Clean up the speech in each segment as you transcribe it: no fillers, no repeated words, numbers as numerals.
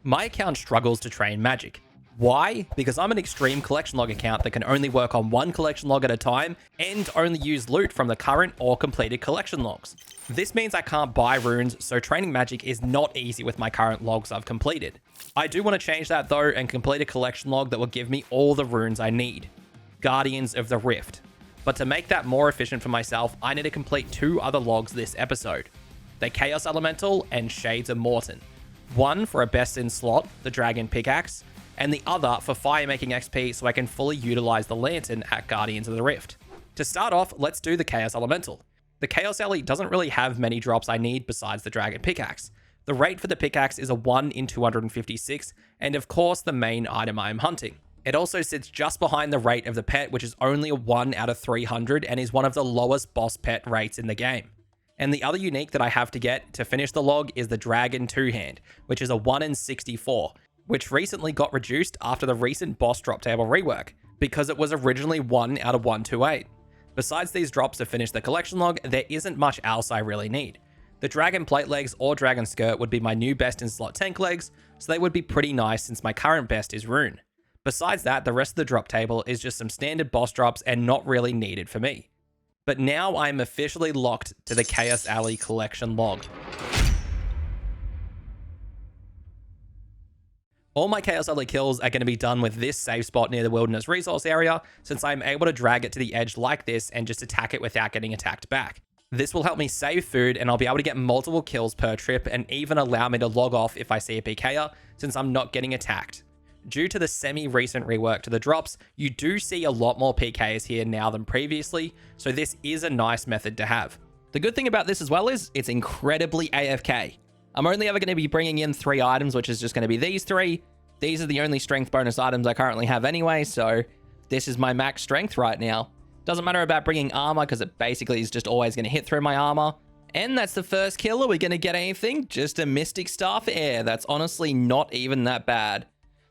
My account struggles to train magic. Why? Because I'm an extreme collection log account that can only work on one collection log at a time and only use loot from the current or completed collection logs. This means I can't buy runes, so training magic is not easy with my current logs I've completed. I do want to change that though and complete a collection log that will give me all the runes I need. Guardians of the Rift. But to make that more efficient for myself, I need to complete 2 other logs this episode. The Chaos Elemental and Shades of Morton. One for a best in slot, the Dragon Pickaxe, and the other for fire making XP so I can fully utilize the lantern at Guardians of the Rift. To start off, let's do the Chaos Elemental. The Chaos Ele doesn't really have many drops I need besides the Dragon Pickaxe. The rate for the pickaxe is a 1 in 256, and of course the main item I am hunting. It also sits just behind the rate of the pet, which is only a 1 out of 300 and is one of the lowest boss pet rates in the game. And the other unique that I have to get to finish the log is the Dragon Two-Hand, which is a 1 in 64, which recently got reduced after the recent boss drop table rework, because it was originally 1 out of 128. Besides these drops to finish the collection log, there isn't much else I really need. The Dragon Plate Legs or Dragon Skirt would be my new best in slot tank legs, so they would be pretty nice since my current best is Rune. Besides that, the rest of the drop table is just some standard boss drops and not really needed for me. But now I'm officially locked to the Chaos Alley collection log. All my Chaos Alley kills are going to be done with this save spot near the Wilderness Resource area, since I'm able to drag it to the edge like this and just attack it without getting attacked back. This will help me save food and I'll be able to get multiple kills per trip and even allow me to log off if I see a PKer, since I'm not getting attacked. Due to the semi-recent rework to the drops, you do see a lot more PKs here now than previously, so this is a nice method to have. The good thing about this as well is it's incredibly AFK. I'm only ever going to be bringing in 3 items, which is just going to be these 3. These are the only strength bonus items I currently have anyway, so this is my max strength right now. Doesn't matter about bringing armor, because it basically is just always going to hit through my armor. And that's the first kill. Are we going to get anything? Just a Mystic Staff Air. That's honestly not even that bad.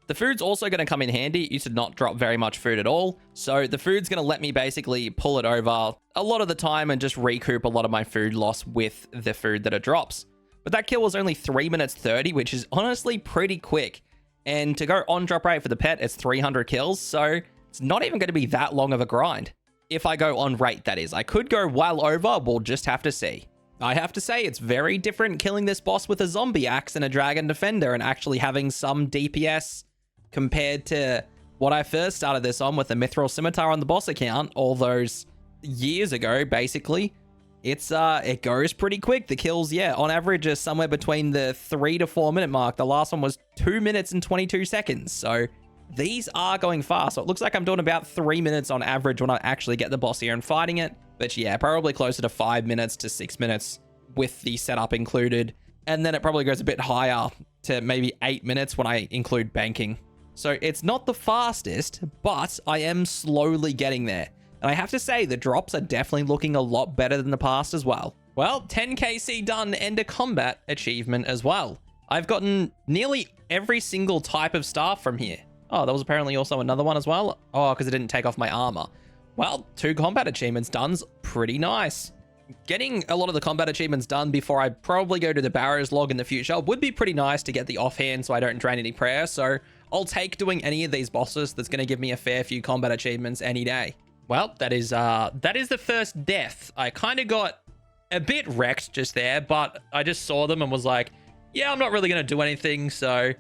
The food's also going to come in handy. It used to not drop very much food at all, so the food's going to let me basically pull it over a lot of the time and just recoup a lot of my food loss with the food that it drops. But that kill was only 3 minutes 30, which is honestly pretty quick. And to go on drop rate for the pet, it's 300 kills, so it's not even going to be that long of a grind. If I go on rate, that is. I could go well over, we'll just have to see. I have to say, it's very different killing this boss with a zombie axe and a dragon defender and actually having some DPS compared to what I first started this on with the Mithril Scimitar on the boss account all those years ago, basically. It goes pretty quick. The kills, yeah, on average are somewhere between the 3 to 4 minute mark. The last one was 2 minutes and 22 seconds. So these are going fast. So it looks like I'm doing about 3 minutes on average when I actually get the boss here and fighting it. But yeah, probably closer to 5 minutes to 6 minutes with the setup included. And then it probably goes a bit higher to maybe 8 minutes when I include banking. So it's not the fastest, but I am slowly getting there. And I have to say, the drops are definitely looking a lot better than the past as well. Well, 10 KC done and a combat achievement as well. I've gotten nearly every single type of staff from here. Oh, there was apparently also another one as well. Oh, because it didn't take off my armor. Well, 2 combat achievements done's pretty nice. Getting a lot of the combat achievements done before I probably go to the Barrows log in the future would be pretty nice to get the offhand so I don't drain any prayer. So I'll take doing any of these bosses that's going to give me a fair few combat achievements any day. Well, that is the first death. I kind of got a bit wrecked just there, but I just saw them and was like, yeah, I'm not really going to do anything. So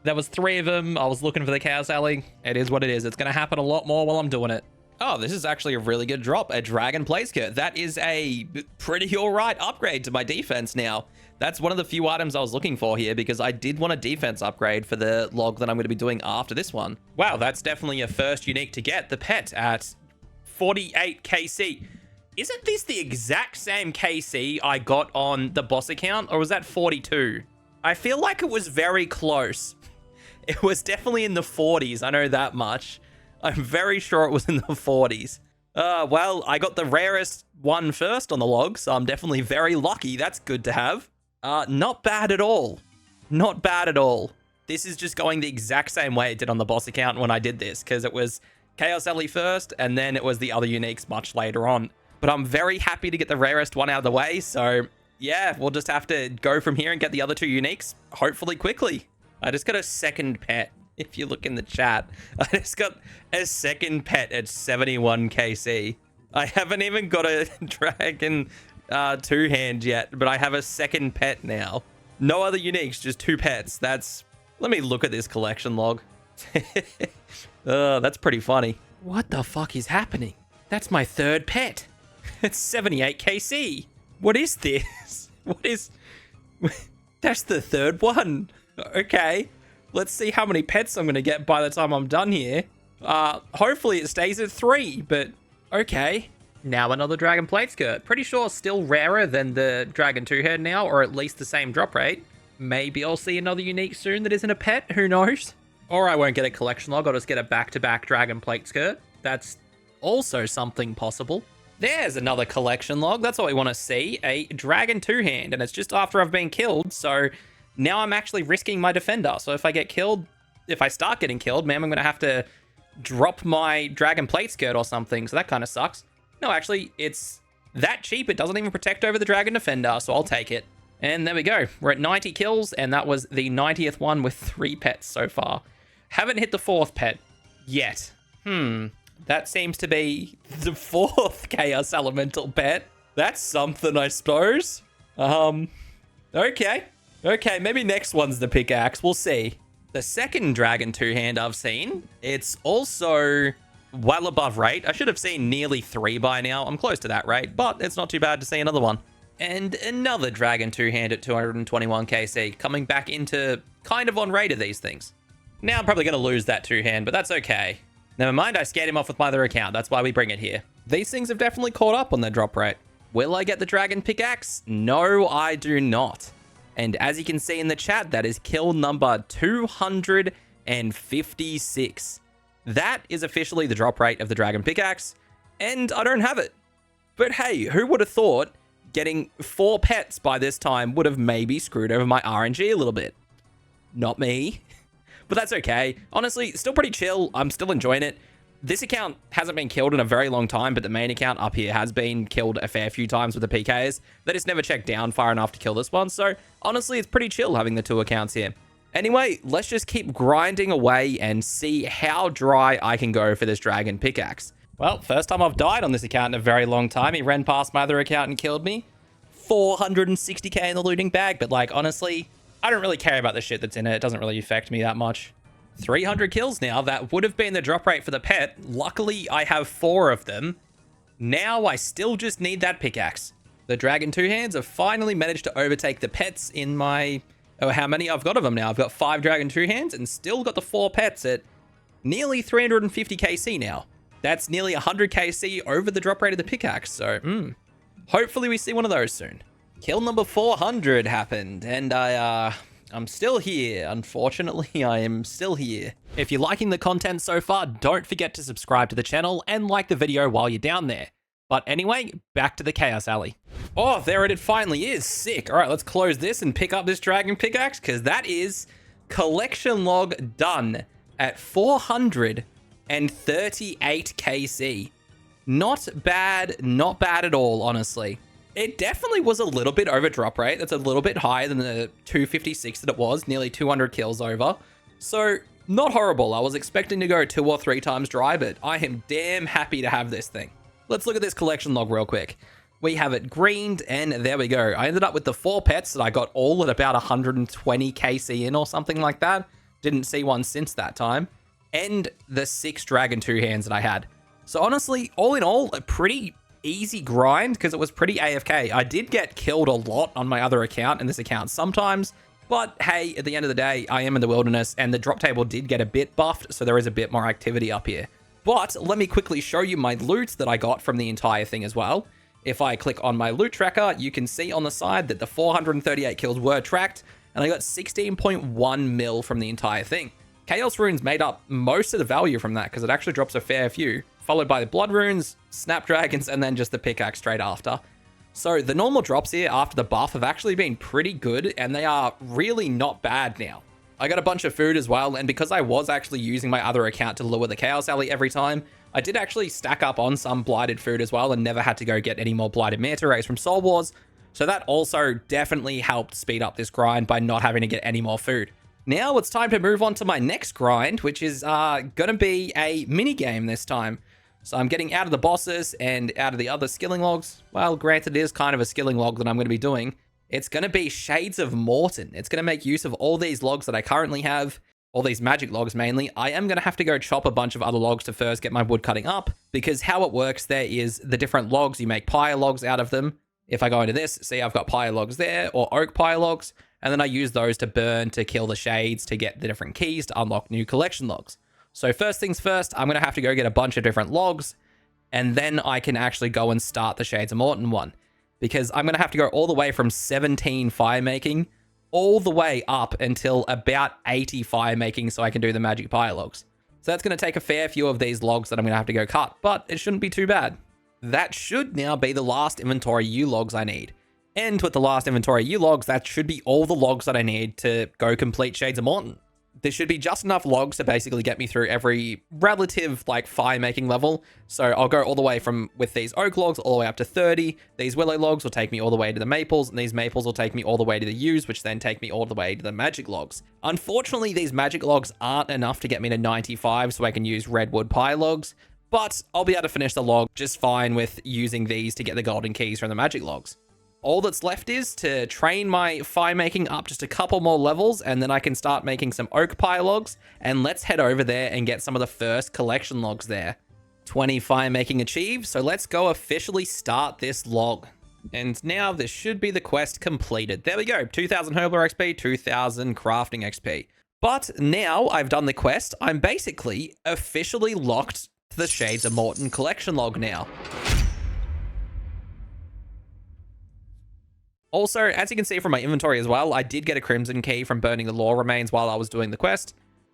there was 3 of them. I was looking for the Chaos Alley. It is what it is. It's going to happen a lot more while I'm doing it. Oh, this is actually a really good drop. A Dragon Plate Skirt. That is a pretty all right upgrade to my defense now. That's one of the few items I was looking for here because I did want a defense upgrade for the log that I'm going to be doing after this one. Wow, that's definitely a first unique to get. The pet at 48 KC. Isn't this the exact same KC I got on the boss account, or was that 42? I feel like it was very close. It was definitely in the 40s, I know that much. I'm very sure it was in the 40s. Well, I got the rarest one first on the log, so I'm definitely very lucky. That's good to have. Not bad at all. Not bad at all. This is just going the exact same way it did on the boss account when I did this, because it was Chaos Alley first, and then it was the other uniques much later on. But I'm very happy to get the rarest one out of the way, so yeah, we'll just have to go from here and get the other 2 uniques, hopefully quickly. I just got a second pet. If you look in the chat, I just got a second pet at 71 KC. I haven't even got a dragon two-hand yet, but I have a second pet now. No other uniques, just 2 pets. Let me look at this collection log. That's pretty funny. What the fuck is happening? That's my 3rd pet. It's 78 KC. What is this? What is... That's the 3rd one. Okay. Let's see how many pets I'm going to get by the time I'm done here. Hopefully it stays at 3, but okay. Now another Dragon Plate Skirt. Pretty sure still rarer than the Dragon 2-head now, or at least the same drop rate. Maybe I'll see another unique soon that isn't a pet. Who knows? Or I won't get a collection log. I'll just get a back-to-back Dragon Plate Skirt. That's also something possible. There's another collection log. That's what we want to see. A Dragon 2-hand, and it's just after I've been killed, so... Now I'm actually risking my defender. So if I get killed, if I start getting killed, man, I'm going to have to drop my Dragon Plate Skirt or something. So that kind of sucks. No, actually, it's that cheap. It doesn't even protect over the Dragon Defender. So I'll take it. And there we go. We're at 90 kills. And that was the 90th one with 3 pets so far. Haven't hit the 4th pet yet. That seems to be the 4th Chaos Elemental pet. That's something, I suppose. Okay. Okay, maybe next one's the pickaxe. We'll see. The second Dragon 2-hand I've seen, it's also well above rate. I should have seen nearly 3 by now. I'm close to that rate, but it's not too bad to see another one. And another Dragon 2-hand at 221 KC, coming back into kind of on rate of these things. Now I'm probably going to lose that 2-hand, but that's okay. Never mind, I scared him off with my other account. That's why we bring it here. These things have definitely caught up on their drop rate. Will I get the Dragon Pickaxe? No, I do not. And as you can see in the chat, that is kill number 256. That is officially the drop rate of the Dragon Pickaxe, and I don't have it. But hey, who would have thought getting 4 pets by this time would have maybe screwed over my RNG a little bit? Not me. But that's okay. Honestly, still pretty chill. I'm still enjoying it. This account hasn't been killed in a very long time, but the main account up here has been killed a fair few times with the PKs. They just never checked down far enough to kill this one, so honestly, it's pretty chill having the 2 accounts here. Anyway, let's just keep grinding away and see how dry I can go for this Dragon Pickaxe. Well, first time I've died on this account in a very long time. He ran past my other account and killed me. 460k in the looting bag, but like, honestly, I don't really care about the shit that's in it. It doesn't really affect me that much. 300 kills now. That would have been the drop rate for the pet. Luckily, I have 4 of them. Now, I still just need that pickaxe. The Dragon 2-hands have finally managed to overtake the pets in my... Oh, how many I've got of them now? I've got 5 Dragon 2-hands and still got the 4 pets at nearly 350 KC now. That's nearly 100 KC over the drop rate of the pickaxe. So, hopefully we see one of those soon. Kill number 400 happened, and I'm still here. Unfortunately, I am still here. If you're liking the content so far, don't forget to subscribe to the channel and like the video while you're down there. But anyway, back to the Chaos Alley. Oh, there it finally is. Sick. All right, let's close this and pick up this Dragon Pickaxe, because that is collection log done at 438 KC. Not bad at all, honestly. It definitely was a little bit over drop rate. That's a little bit higher than the 256 that it was, nearly 200 kills over. So, not horrible. I was expecting to go 2 or 3 times dry, but I am damn happy to have this thing. Let's look at this collection log real quick. We have it greened, and there we go. I ended up with the 4 pets that I got all at about 120 KC in or something like that. Didn't see one since that time. And the 6 Dragon 2-hands that I had. So honestly, all in all, a pretty easy grind because it was pretty AFK. I did get killed a lot on my other account and this account sometimes, but hey, at the end of the day, I am in the wilderness and the drop table did get a bit buffed, so there is a bit more activity up here. But let me quickly show you my loot that I got from the entire thing as well. If I click on my loot tracker, you can see on the side that the 438 kills were tracked, and I got 16.1 mil from the entire thing. Chaos runes made up most of the value from that because it actually drops a fair few, followed by the blood runes, snapdragons, and then just the pickaxe straight after. So the normal drops here after the buff have actually been pretty good, and they are really not bad now. I got a bunch of food as well, and because I was actually using my other account to lure the Chaos Alley every time, I did actually stack up on some blighted food as well and never had to go get any more blighted manta rays from Soul Wars, so that also definitely helped speed up this grind by not having to get any more food. Now it's time to move on to my next grind, which is going to be a mini game this time. So I'm getting out of the bosses and out of the other skilling logs. Well, granted, it is kind of a skilling log that I'm going to be doing. It's going to be Shades of Morton. It's going to make use of all these logs that I currently have, all these magic logs mainly. I am going to have to go chop a bunch of other logs to first get my wood cutting up, because how it works there is the different logs, you make pyre logs out of them. If I go into this, see I've got pyre logs there, or oak pyre logs, and then I use those to burn to kill the shades to get the different keys to unlock new collection logs. So first things first, I'm going to have to go get a bunch of different logs, and then I can actually go and start the Shades of Morton one. Because I'm going to have to go all the way from 17 fire making, all the way up until about 80 fire making so I can do the magic pyre logs. So that's going to take a fair few of these logs that I'm going to have to go cut, but it shouldn't be too bad. That should now be the last inventory U logs I need. And with the last inventory U logs, that should be all the logs that I need to go complete Shades of Morton. There should be just enough logs to basically get me through every relative fire making level. So I'll go all the way from with these oak logs all the way up to 30. These willow logs will take me all the way to the maples, and these maples will take me all the way to the yews, which then take me all the way to the magic logs. Unfortunately, these magic logs aren't enough to get me to 95, so I can use redwood pyre logs, but I'll be able to finish the log just fine with using these to get the golden keys from the magic logs. All that's left is to train my fire making up just a couple more levels, and then I can start making some oak pyre logs, and let's head over there and get some of the first collection logs there. 20 fire making achieved, so let's go officially start this log. And now this should be the quest completed. There we go, 2000 Herbler XP, 2000 crafting XP. But now I've done the quest, I'm basically officially locked to the Shades of Morton collection log now. Also, as you can see from my inventory as well, I did get a crimson key from burning the lore remains while I was doing the quest.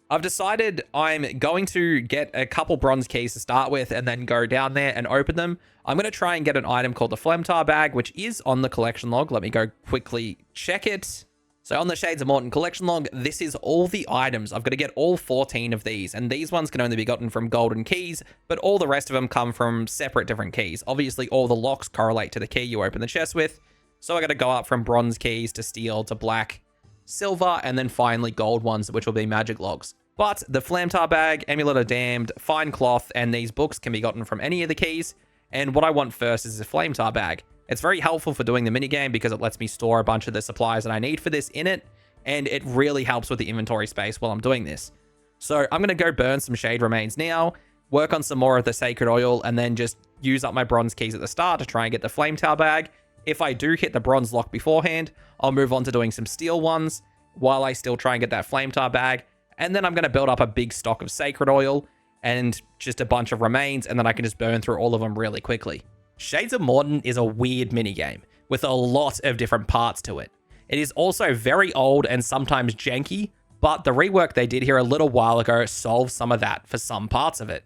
I've decided I'm going to get a couple bronze keys to start with and then go down there and open them. I'm going to try and get an item called the Flemtar bag, which is on the collection log. Let me go quickly check it. So on the Shades of Morton collection log, this is all the items. I've got to get all 14 of these, and these ones can only be gotten from golden keys, but all the rest of them come from separate different keys. Obviously, all the locks correlate to the key you open the chest with. So I got to go up from bronze keys to steel to black, silver, and then finally gold ones, which will be magic logs. But the Flamtar bag, Amulet of Damned, Fine Cloth, and these books can be gotten from any of the keys. And what I want first is the Flamtar bag. It's very helpful for doing the minigame because it lets me store a bunch of the supplies that I need for this in it. And it really helps with the inventory space while I'm doing this. So I'm going to go burn some shade remains now, work on some more of the sacred oil, and then just use up my bronze keys at the start to try and get the Flamtar bag. If I do hit the bronze lock beforehand, I'll move on to doing some steel ones while I still try and get that Flamtar bag. And then I'm going to build up a big stock of sacred oil and just a bunch of remains, and then I can just burn through all of them really quickly. Shades of Morton is a weird minigame with a lot of different parts to it. It is also very old and sometimes janky, but the rework they did here a little while ago solves some of that for some parts of it.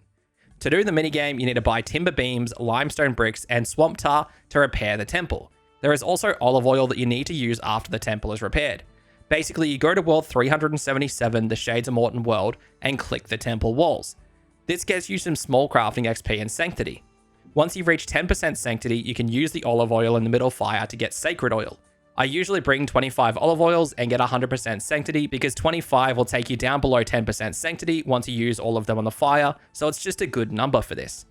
To do the minigame, you need to buy timber beams, limestone bricks, and swamp tar to repair the temple. There is also olive oil that you need to use after the temple is repaired. Basically, you go to world 377, the Shades of Morton world, and click the temple walls. This gets you some small crafting XP and sanctity. Once you reach 10% sanctity, you can use the olive oil in the middle fire to get sacred oil. I usually bring 25 olive oils and get 100% sanctity because 25 will take you down below 10% sanctity once you use all of them on the fire, so it's just a good number for this.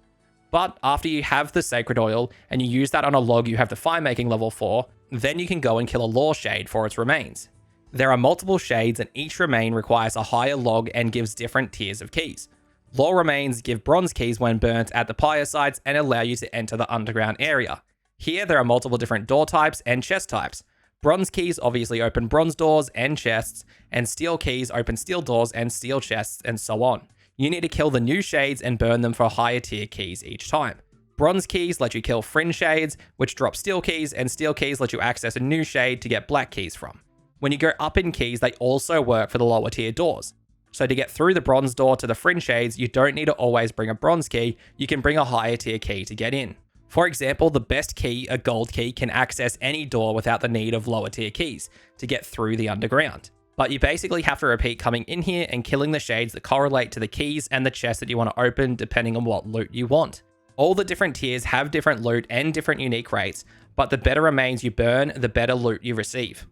But after you have the sacred oil and you use that on a log you have the fire making level for, then you can go and kill a lore shade for its remains. There are multiple shades and each remain requires a higher log and gives different tiers of keys. Lore remains give bronze keys when burnt at the pyre sites and allow you to enter the underground area. Here there are multiple different door types and chest types. Bronze keys obviously open bronze doors and chests, and steel keys open steel doors and steel chests, and so on. You need to kill the new shades and burn them for higher tier keys each time. Bronze keys let you kill fringe shades, which drop steel keys, and steel keys let you access a new shade to get black keys from. When you go up in keys, they also work for the lower tier doors. So to get through the bronze door to the fringe shades, you don't need to always bring a bronze key, you can bring a higher tier key to get in. For example, the best key, a gold key, can access any door without the need of lower tier keys to get through the underground. But you basically have to repeat coming in here and killing the shades that correlate to the keys and the chests that you want to open depending on what loot you want. All the different tiers have different loot and different unique rates, but the better remains you burn, the better loot you receive.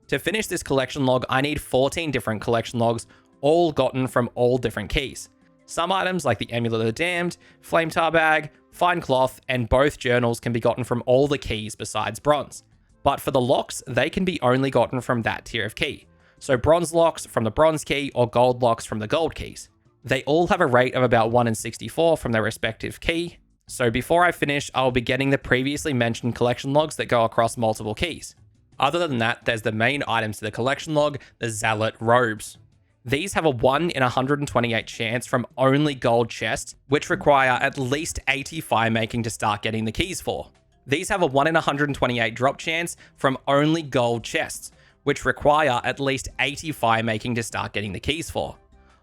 To finish this collection log, I need 14 different collection logs, all gotten from all different keys. Some items like the Amulet of the Damned, Flame Tar Bag, Fine Cloth, and both journals can be gotten from all the keys besides bronze. But for the locks, they can be only gotten from that tier of key. So bronze locks from the bronze key or gold locks from the gold keys. They all have a rate of about 1 in 64 from their respective key. So before I finish, I'll be getting the previously mentioned collection logs that go across multiple keys. Other than that, there's the main items to the collection log, the Zealot robes. These have a 1 in 128 chance from only gold chests, which require at least 80 fire making to start getting the keys for. These have a 1 in 128 drop chance from only gold chests, which require at least 80 fire making to start getting the keys for.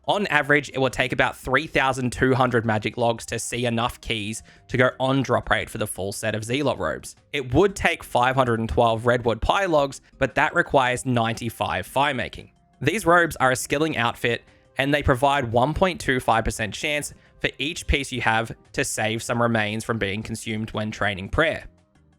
On average, it will take about 3,200 magic logs to see enough keys to go on drop rate for the full set of Zealot robes. It would take 512 redwood pie logs, but that requires 95 fire making. These robes are a skilling outfit, and they provide 1.25% chance for each piece you have to save some remains from being consumed when training prayer.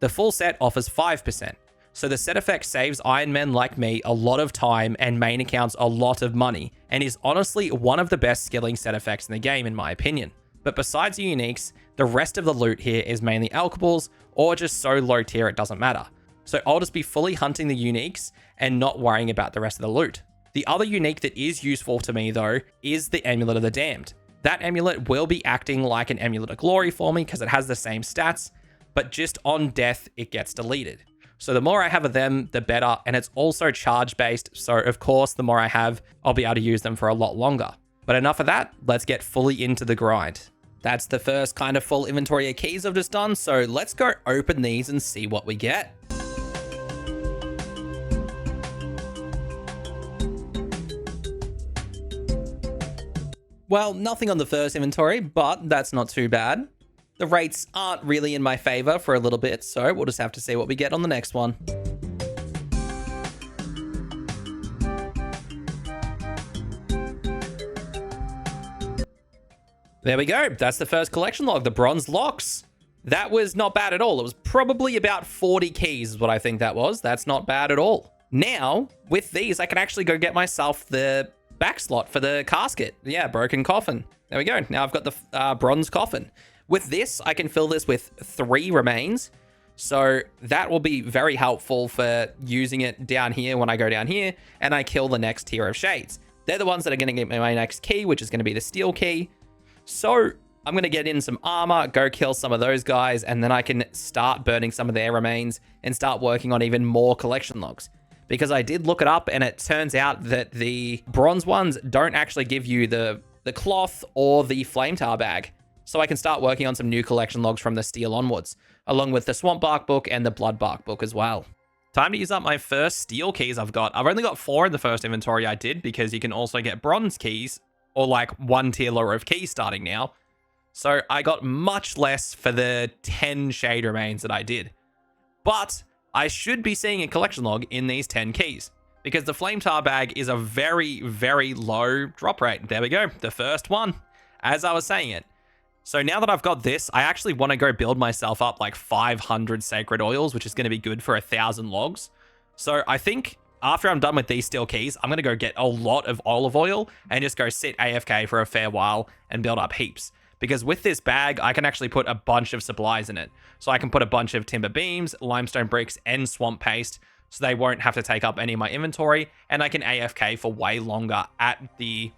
The full set offers 5%, so the set effect saves Iron Men like me a lot of time and main accounts a lot of money, and is honestly one of the best skilling set effects in the game in my opinion. But besides the uniques, the rest of the loot here is mainly alchables, or just so low tier it doesn't matter. So I'll just be fully hunting the uniques and not worrying about the rest of the loot. The other unique that is useful to me though is the Amulet of the Damned. That amulet will be acting like an Amulet of Glory for me because it has the same stats, but just on death it gets deleted. So the more I have of them, the better, and it's also charge based, so of course the more I have, I'll be able to use them for a lot longer. But enough of that, let's get fully into the grind. That's the first kind of full inventory of keys I've just done, so let's go open these and see what we get. Well, nothing on the first inventory, but that's not too bad. The rates aren't really in my favor for a little bit, so we'll just have to see what we get on the next one. There we go. That's the first collection log, the bronze locks. That was not bad at all. It was probably about 40 keys is what I think that was. That's not bad at all. Now, with these, I can actually go get myself the back slot for the casket. Yeah, broken coffin. There we go. Now I've got the bronze coffin. With this, I can fill this with 3 remains. So that will be very helpful for using it down here when I go down here and I kill the next tier of shades. They're the ones that are going to get me my next key, which is going to be the steel key. So I'm going to get in some armor, go kill some of those guys, and then I can start burning some of their remains and start working on even more collection logs. Because I did look it up and it turns out that the bronze ones don't actually give you the cloth or the flame tar bag. So I can start working on some new collection logs from the steel onwards, along with the swamp bark book and the blood bark book as well. Time to use up my first steel keys I've got. I've only got 4 in the first inventory I did because you can also get bronze keys or like 1 tier lower of keys starting now. So I got much less for the 10 shade remains that I did. But I should be seeing a collection log in these 10 keys because the flame tar bag is a very, very low drop rate. There we go. The first one, as I was saying it. So now that I've got this, I actually want to go build myself up like 500 sacred oils, which is going to be good for 1,000 logs. So I think after I'm done with these steel keys, I'm going to go get a lot of olive oil and just go sit AFK for a fair while and build up heaps. Because with this bag, I can actually put a bunch of supplies in it. So I can put a bunch of timber beams, limestone bricks, and swamp paste, so they won't have to take up any of my inventory, and I can AFK for way longer at the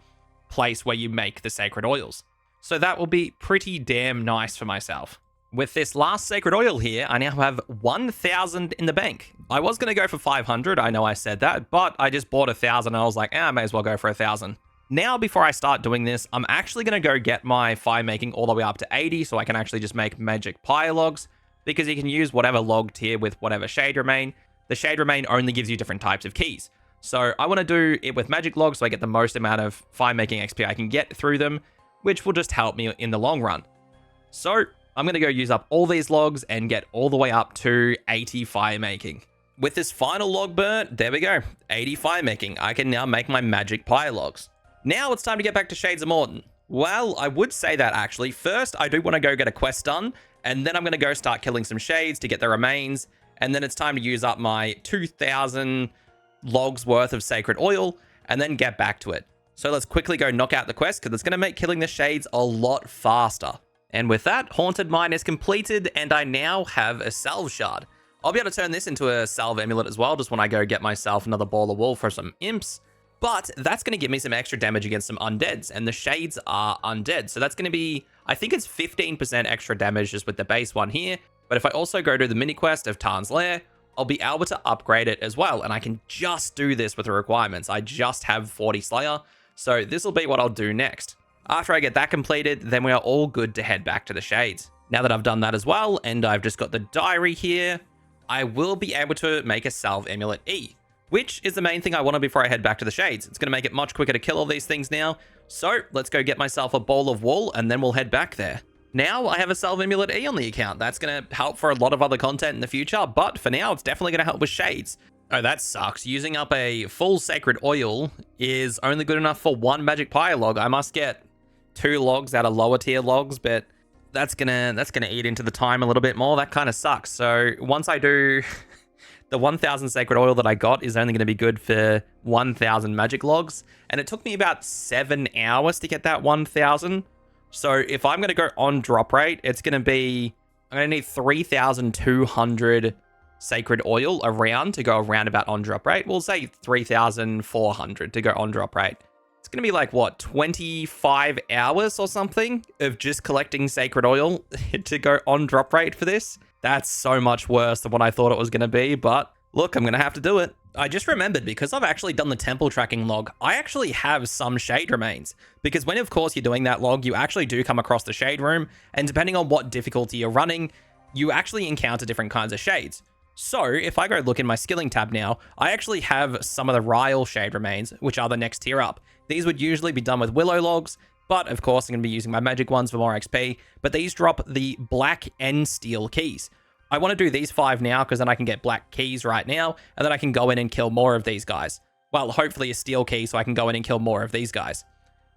place where you make the sacred oils. So that will be pretty damn nice for myself. With this last sacred oil here, I now have 1,000 in the bank. I was going to go for 500, I know I said that, but I just bought 1,000 and I was like, I may as well go for 1,000. Now, before I start doing this, I'm actually going to go get my fire making all the way up to 80 so I can actually just make magic pyre logs, because you can use whatever log tier with whatever shade remain. The shade remain only gives you different types of keys. So I want to do it with magic logs so I get the most amount of fire making XP I can get through them, which will just help me in the long run. So I'm going to go use up all these logs and get all the way up to 80 fire making. With this final log burnt, there we go, 80 fire making. I can now make my magic pyre logs. Now it's time to get back to Shades of Morton. Well, I would say that actually. First, I do want to go get a quest done, and then I'm going to go start killing some shades to get the remains, and then it's time to use up my 2,000 logs worth of sacred oil and then get back to it. So let's quickly go knock out the quest because it's going to make killing the shades a lot faster. And with that, Haunted Mine is completed and I now have a salve shard. I'll be able to turn this into a salve amulet as well, just when I go get myself another ball of wool for some imps. But that's going to give me some extra damage against some undeads, and the shades are undead. So that's going to be, I think it's 15% extra damage just with the base one here. But if I also go to the mini quest of Tarn's Lair, I'll be able to upgrade it as well. And I can just do this with the requirements. I just have 40 Slayer. So this will be what I'll do next. After I get that completed, then we are all good to head back to the shades. Now that I've done that as well, and I've just got the diary here, I will be able to make a salve amulet E, which is the main thing I want before I head back to the shades. It's going to make it much quicker to kill all these things now. So let's go get myself a bowl of wool and then we'll head back there. Now I have a salve amulet E on the account. That's going to help for a lot of other content in the future, but for now it's definitely going to help with shades. Oh, that sucks. Using up a full sacred oil is only good enough for one magic pyre log. I must get 2 logs out of lower tier logs, but that's gonna eat into the time a little bit more. That kind of sucks. So once I do, the 1000 sacred oil that I got is only going to be good for 1000 magic logs, and it took me about 7 hours to get that 1000. So if I'm going to go on drop rate, it's going to be, I'm going to need 3200 sacred oil around to go around about on drop rate. We'll say 3400 to go on drop rate. It's going to be like, what, 25 hours or something of just collecting sacred oil to go on drop rate for this. That's so much worse than what I thought it was going to be, but look, I'm going to have to do it. I just remembered, because I've actually done the temple tracking log, I actually have some shade remains. Because when, of course, you're doing that log, you actually do come across the shade room, and depending on what difficulty you're running, you actually encounter different kinds of shades. So if I go look in my skilling tab now, I actually have some of the Ryle shade remains, which are the next tier up. These would usually be done with willow logs, but of course I'm going to be using my magic ones for more XP, but these drop the black and steel keys. I want to do these 5 now because then I can get black keys right now, and then I can go in and kill more of these guys. Well, hopefully a steel key so I can go in and kill more of these guys.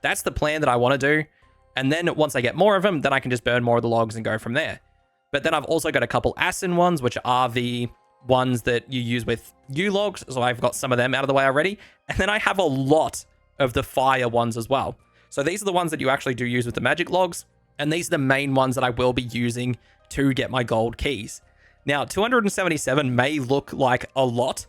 That's the plan that I want to do, and then once I get more of them, then I can just burn more of the logs and go from there. But then I've also got a couple Asin ones, which are the ones that you use with U logs, so I've got some of them out of the way already. And then I have a lot of the fire ones as well. So these are the ones that you actually do use with the magic logs, and these are the main ones that I will be using to get my gold keys. Now, 277 may look like a lot,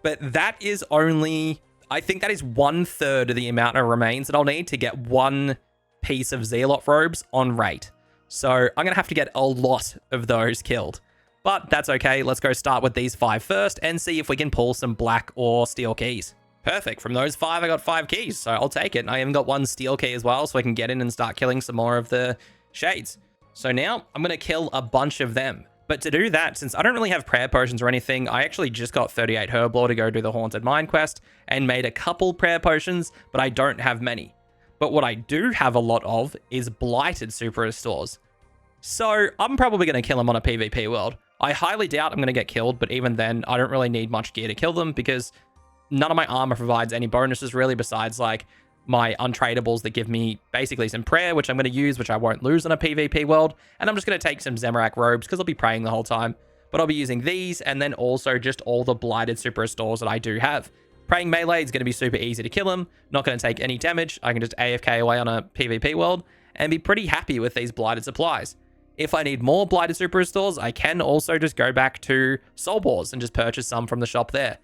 but that is only, I think that is 1/3 of the amount of remains that I'll need to get 1 piece of Zealot robes on rate. So I'm going to have to get a lot of those killed. But that's okay. Let's go start with these 5 first and see if we can pull some black or steel keys. Perfect. From those 5, I got 5 keys, so I'll take it. And I even got 1 steel key as well, so I can get in and start killing some more of the shades. So now I'm going to kill a bunch of them. But to do that, since I don't really have prayer potions or anything, I actually just got 38 herb lore to go do the Haunted Mine quest and made a couple prayer potions, but I don't have many. But what I do have a lot of is blighted super restores. So I'm probably going to kill them on a PvP world. I highly doubt I'm going to get killed, but even then, I don't really need much gear to kill them because none of my armor provides any bonuses really besides like my untradables that give me basically some prayer, which I'm going to use, which I won't lose on a PvP world. And I'm just going to take some Zamorak robes because I'll be praying the whole time. But I'll be using these and then also just all the blighted super restores that I do have. Praying melee is going to be super easy to kill him. Not going to take any damage. I can just AFK away on a PvP world and be pretty happy with these blighted supplies. If I need more blighted super restores, I can also just go back to Soul Wars and just purchase some from the shop there.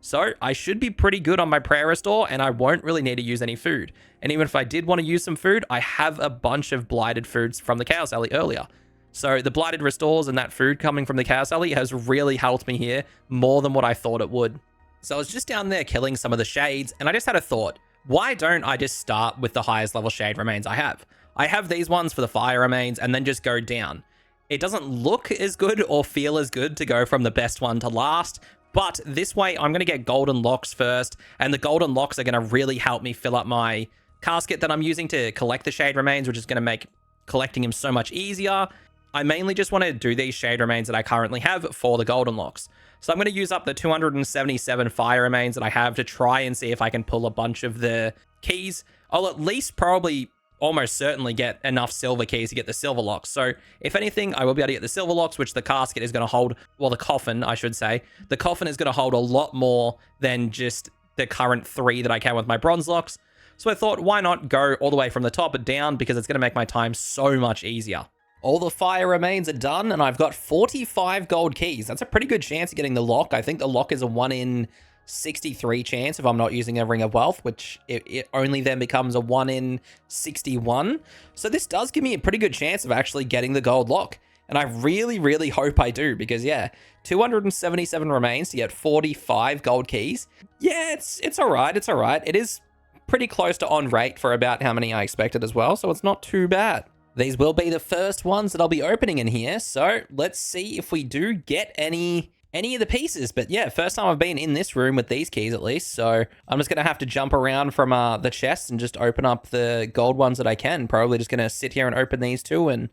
So I should be pretty good on my prayer restore and I won't really need to use any food. And even if I did want to use some food, I have a bunch of blighted foods from the Chaos Alley earlier. So the blighted restores and that food coming from the Chaos Alley has really helped me here more than what I thought it would. So I was just down there killing some of the shades and I just had a thought. Why don't I just start with the highest level shade remains I have? I have these ones for the fire remains and then just go down. It doesn't look as good or feel as good to go from the best one to last, but this way I'm going to get golden locks first, and the golden locks are going to really help me fill up my casket that I'm using to collect the shade remains, which is going to make collecting them so much easier. I mainly just want to do these shade remains that I currently have for the golden locks. So I'm going to use up the 277 fire remains that I have to try and see if I can pull a bunch of the keys. I'll at least probably almost certainly get enough silver keys to get the silver locks. So if anything, I will be able to get the silver locks, which the casket is going to hold, well, the coffin, I should say. The coffin is going to hold a lot more than just the current 3 that I can with my bronze locks. So I thought, why not go all the way from the top and down, because it's going to make my time so much easier. All the fire remains are done, and I've got 45 gold keys. That's a pretty good chance of getting the lock. I think the lock is a 1 in 63 chance if I'm not using a Ring of Wealth, which it only then becomes a 1 in 61. So this does give me a pretty good chance of actually getting the gold lock. And I really, really hope I do, because yeah, 277 remains to get 45 gold keys. Yeah, it's all right. It's all right. It is pretty close to on rate for about how many I expected as well, so it's not too bad. These will be the first ones that I'll be opening in here, so let's see if we do get any of the pieces. But yeah, first time I've been in this room with these keys at least, so I'm just going to have to jump around from the chest and just open up the gold ones that I can. Probably just going to sit here and open these two and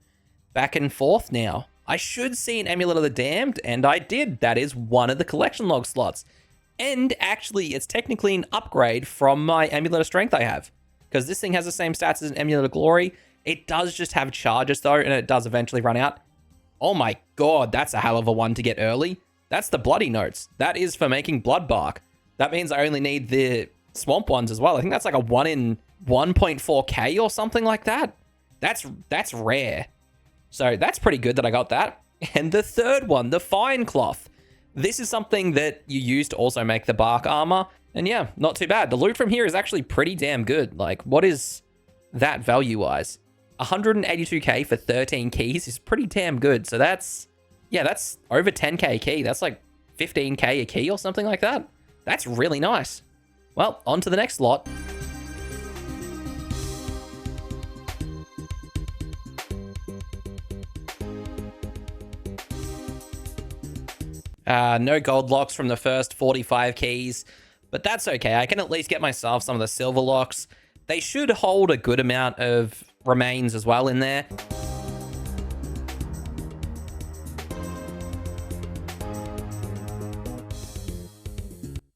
back and forth now. I should see an Amulet of the Damned, and I did. That is one of the collection log slots. And actually, it's technically an upgrade from my Amulet of Strength I have, because this thing has the same stats as an Amulet of Glory. It does just have charges though, and it does eventually run out. Oh my god, that's a hell of a one to get early. That's the Bloody Notes. That is for making blood bark. That means I only need the swamp ones as well. I think that's like a 1 in 1.4k or something like that. That's rare. So that's pretty good that I got that. And the third one, the Fine Cloth. This is something that you use to also make the bark armor. And yeah, not too bad. The loot from here is actually pretty damn good. Like, what is that value-wise? 182k for 13 keys is pretty damn good. So that's, yeah, that's over 10k a key. That's like 15k a key or something like that. That's really nice. Well, on to the next lot. No gold locks from the first 45 keys, but that's okay. I can at least get myself some of the silver locks. They should hold a good amount of remains as well in there.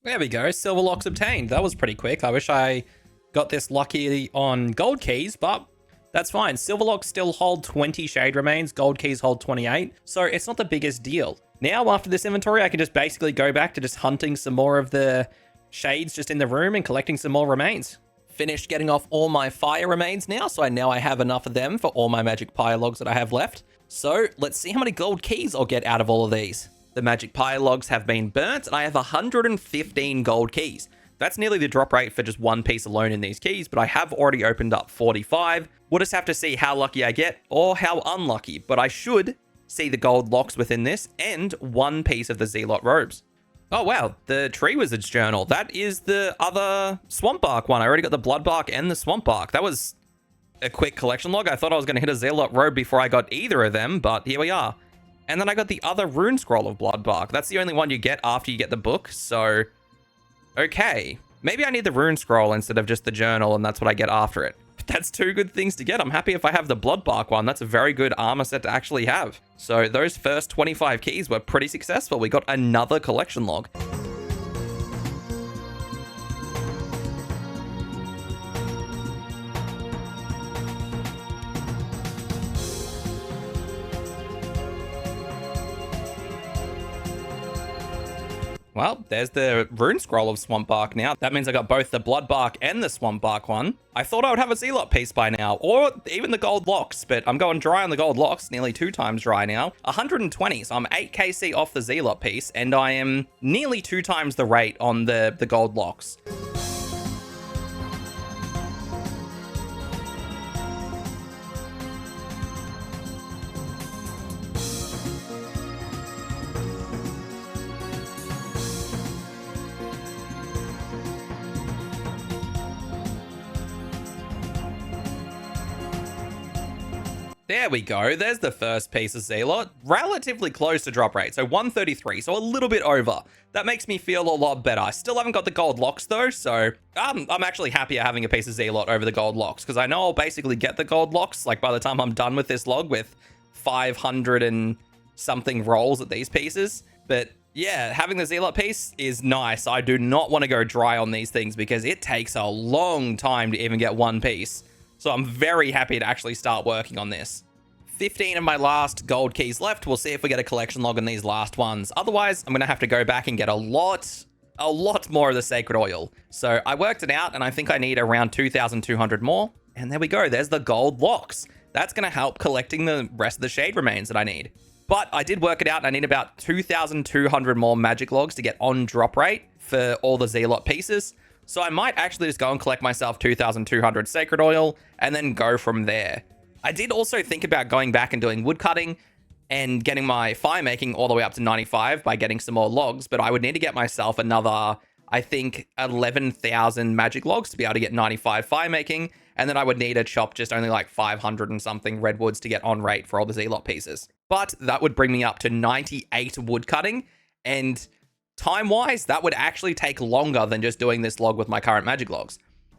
There we go, silver locks obtained. That was pretty quick. I wish I got this lucky on gold keys, but that's fine. Silver locks still hold 20 shade remains, gold keys hold 28, so it's not the biggest deal. Now, after this inventory, I can just basically go back to just hunting some more of the shades just in the room and collecting some more remains. Finished getting off all my fire remains now, so now I have enough of them for all my magic pyre logs that I have left. So let's see how many gold keys I'll get out of all of these. The magic pyre logs have been burnt, and I have 115 gold keys. That's nearly the drop rate for just one piece alone in these keys, but I have already opened up 45. We'll just have to see how lucky I get or how unlucky, but I should see the gold locks within this and one piece of the Zealot robes. Oh wow, the Tree Wizard's Journal. That is the other Swamp Bark one. I already got the Blood Bark and the Swamp Bark. That was a quick collection log. I thought I was going to hit a Zealot robe before I got either of them, but here we are. And then I got the other Rune Scroll of Blood Bark. That's the only one you get after you get the book, so okay. Maybe I need the Rune Scroll instead of just the journal, and that's what I get after it. But that's two good things to get. I'm happy if I have the Blood Bark one. That's a very good armor set to actually have. So those first 25 keys were pretty successful. We got another collection log. Well, there's the Rune Scroll of Swamp Bark now. That means I got both the Blood Bark and the Swamp Bark one. I thought I would have a Zealot piece by now, or even the gold locks, but I'm going dry on the gold locks, nearly 2 times dry now. 120, so I'm 8kc off the Zealot piece, and I am nearly 2 times the rate on the gold locks. There we go. There's the first piece of Zealot. Relatively close to drop rate, so 133, so a little bit over. That makes me feel a lot better. I still haven't got the gold locks though, so I'm actually happier having a piece of Zealot over the gold locks, because I know I'll basically get the gold locks, like by the time I'm done with this log with 500 and something rolls at these pieces. But yeah, having the Zealot piece is nice. I do not want to go dry on these things because it takes a long time to even get one piece. So I'm very happy to actually start working on this. 15 of my last gold keys left. We'll see if we get a collection log on these last ones. Otherwise, I'm going to have to go back and get a lot more of the sacred oil. So I worked it out, and I think I need around 2,200 more. And there we go. There's the gold locks. That's going to help collecting the rest of the shade remains that I need. But I did work it out, and I need about 2,200 more magic logs to get on drop rate for all the Zealot pieces. So I might actually just go and collect myself 2,200 sacred oil and then go from there. I did also think about going back and doing wood cutting and getting my fire making all the way up to 95 by getting some more logs, but I would need to get myself another, I think, 11,000 magic logs to be able to get 95 fire making, and then I would need to chop just only like 500 and something redwoods to get on rate for all the Zealot pieces. But that would bring me up to 98 wood cutting, and time-wise, that would actually take longer than just doing this log with my current magic logs.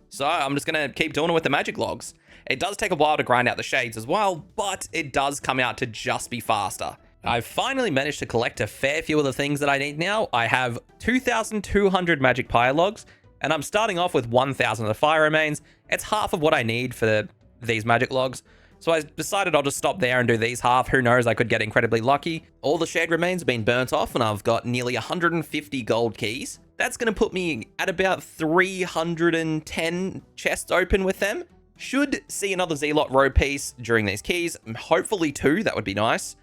So I'm just going to keep doing it with the magic logs. It does take a while to grind out the shades as well, but it does come out to just be faster. I've finally managed to collect a fair few of the things that I need now. I have 2,200 magic pyre logs, and I'm starting off with 1,000 of the fire remains. It's half of what I need for these magic logs. So I decided I'll just stop there and do these half. Who knows, I could get incredibly lucky. All the shade remains have been burnt off, and I've got nearly 150 gold keys. That's going to put me at about 310 chests open with them. Should see another Zealot robe piece during these keys. Hopefully 2, that would be nice.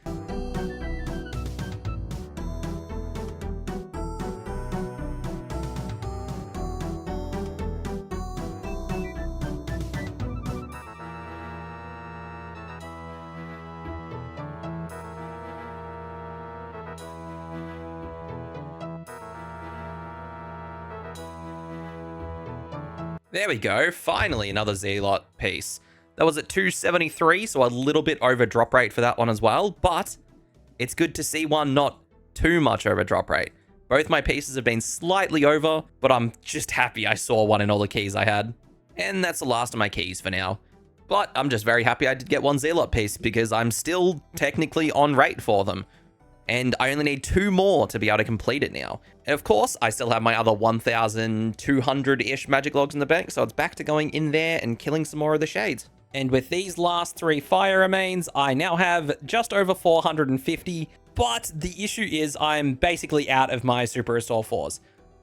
There we go, finally another Zealot piece. That was at 273, so a little bit over drop rate for that one as well, but it's good to see one not too much over drop rate. Both my pieces have been slightly over, but I'm just happy I saw one in all the keys I had. And that's the last of my keys for now. But I'm just very happy I did get one Zealot piece because I'm still technically on rate for them. And I only need 2 more to be able to complete it now. And of course, I still have my other 1,200-ish magic logs in the bank, so it's back to going in there and killing some more of the shades. And with these last 3 fire remains, I now have just over 450, but the issue is I'm basically out of my Super Restore 4s.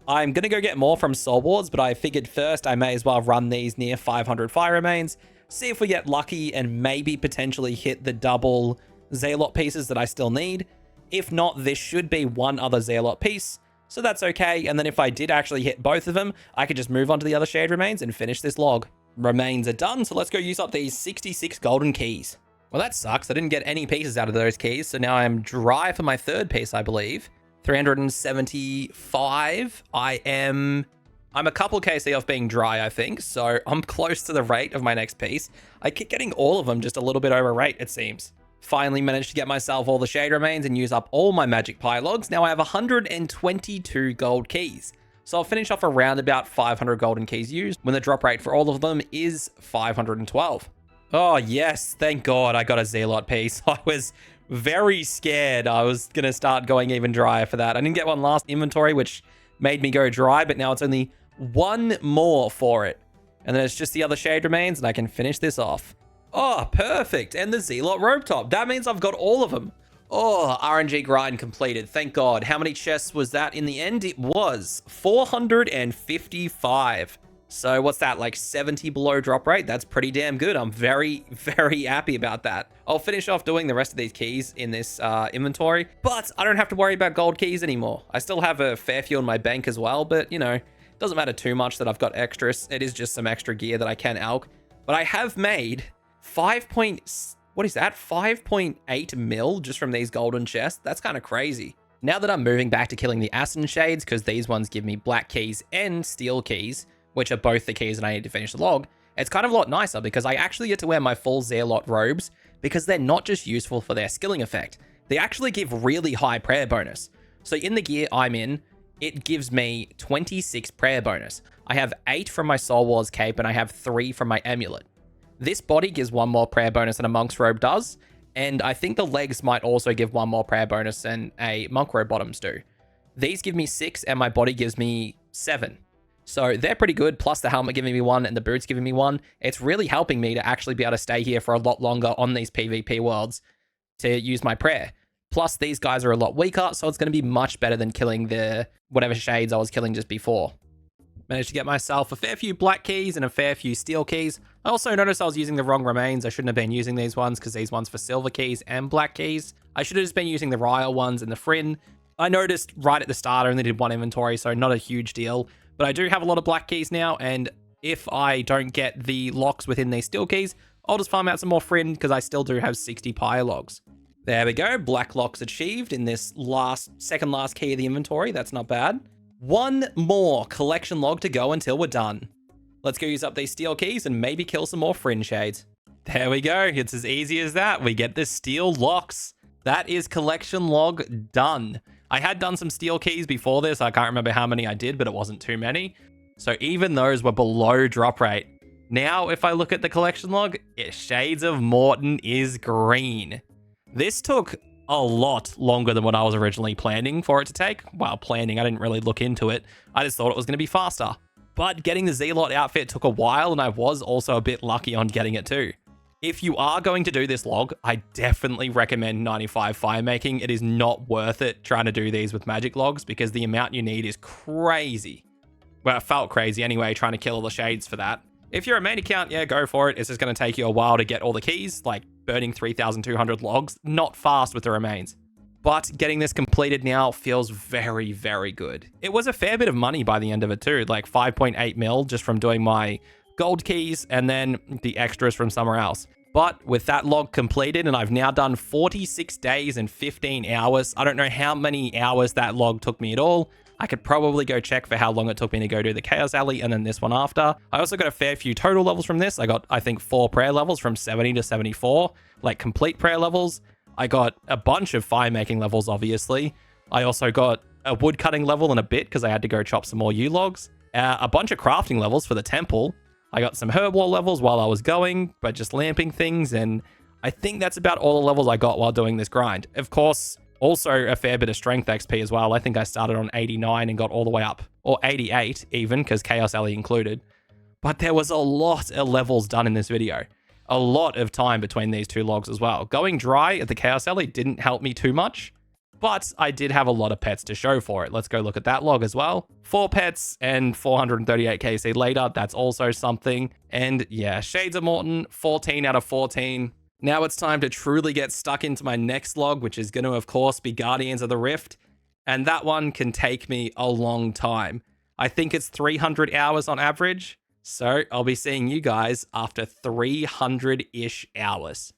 I'm going to go get more from Soul Wards, but I figured first I may as well run these near 500 fire remains, see if we get lucky and maybe potentially hit the double Zealot pieces that I still need. If not, this should be one other Zealot piece, so that's okay. And then if I did actually hit both of them, I could just move on to the other shade remains and finish this log. Remains are done, so let's go use up these 66 golden keys. Well, that sucks. I didn't get any pieces out of those keys, so now I'm dry for my third piece, I believe. 375. I'm a couple KC off being dry, I think, so I'm close to the rate of my next piece. I keep getting all of them just a little bit over rate, it seems. Finally managed to get myself all the shade remains and use up all my magic pie logs. Now I have 122 gold keys. So I'll finish off around about 500 golden keys used when the drop rate for all of them is 512. Oh yes, thank God I got a Zealot piece. I was very scared I was going to start going even drier for that. I didn't get one last inventory, which made me go dry, but now it's only 1 more for it. And then it's just the other shade remains and I can finish this off. Oh, perfect. And the Zealot robe top. That means I've got all of them. Oh, RNG grind completed. Thank God. How many chests was that in the end? It was 455. So what's that, like 70 below drop rate? That's pretty damn good. I'm very, very happy about that. I'll finish off doing the rest of these keys in this inventory, but I don't have to worry about gold keys anymore. I still have a fair few in my bank as well, but you know, it doesn't matter too much that I've got extras. It is just some extra gear that I can alch. But I have made 5.8 mil just from these golden chests. That's kind of crazy. Now that I'm moving back to killing the Ashen Shades, because these ones give me black keys and steel keys, which are both the keys that I need to finish the log, it's kind of a lot nicer because I actually get to wear my full Zealot robes because they're not just useful for their skilling effect. They actually give really high prayer bonus. So in the gear I'm in, it gives me 26 prayer bonus. I have 8 from my Soul Wars cape and I have 3 from my amulet. This body gives 1 more prayer bonus than a monk's robe does, and I think the legs might also give 1 more prayer bonus than a monk robe bottoms do. These give me 6 and my body gives me 7. So they're pretty good, plus the helmet giving me one and the boots giving me one. It's really helping me to actually be able to stay here for a lot longer on these PvP worlds to use my prayer. Plus, these guys are a lot weaker, so it's going to be much better than killing the whatever shades I was killing just before. Managed to get myself a fair few black keys and a fair few steel keys. I also noticed I was using the wrong remains. I shouldn't have been using these ones because these ones for silver keys and black keys. I should have just been using the Ryle ones and the Fryn. I noticed right at the start I only did one inventory, so not a huge deal. But I do have a lot of black keys now, and if I don't get the locks within these steel keys, I'll just farm out some more Fryn because I still do have 60 pyre logs. There we go, black locks achieved in this second last key of the inventory. That's not bad. One more collection log to go until we're done. Let's go use up these steel keys and maybe kill some more Fryn shades. There we go, it's as easy as that. We get the steel locks. That is collection log done. I had done some steel keys before this. I can't remember how many I did, but it wasn't too many. So even those were below drop rate. Now, if I look at the collection log, Shades of Morton is green. This took a lot longer than what I was originally planning for it to take. Well, planning, I didn't really look into it. I just thought it was going to be faster. But getting the Zealot outfit took a while, and I was also a bit lucky on getting it too. If you are going to do this log, I definitely recommend 95 firemaking. It is not worth it trying to do these with magic logs because the amount you need is crazy. Well, it felt crazy anyway, trying to kill all the shades for that. If you're a main account, yeah, go for it. It's just going to take you a while to get all the keys, like burning 3,200 logs, not fast with the remains. But getting this completed now feels very, very good. It was a fair bit of money by the end of it too, like 5.8 mil just from doing my gold keys and then the extras from somewhere else. But with that log completed, and I've now done 46 days and 15 hours. I don't know how many hours that log took me at all. I could probably go check for how long it took me to go do the Chaos Alley and then this one after. I also got a fair few total levels from this. I got, I think, 4 prayer levels from 70 to 74, like complete prayer levels. I got a bunch of firemaking levels, obviously. I also got a wood cutting level and a bit because I had to go chop some more yew logs. A bunch of crafting levels for the temple. I got some herb wall levels while I was going, but just lamping things, and I think that's about all the levels I got while doing this grind. Of course, also a fair bit of strength XP as well. I think I started on 89 and got all the way up, or 88 even, because Chaos Alley included. But there was a lot of levels done in this video. A lot of time between these two logs as well. Going dry at the Chaos Alley didn't help me too much, but I did have a lot of pets to show for it. Let's go look at that log as well. 4 pets and 438 KC later. That's also something. And yeah, Shades of Morton, 14 out of 14. Now it's time to truly get stuck into my next log, which is going to, of course, be Guardians of the Rift. And that one can take me a long time. I think it's 300 hours on average. So I'll be seeing you guys after 300-ish hours.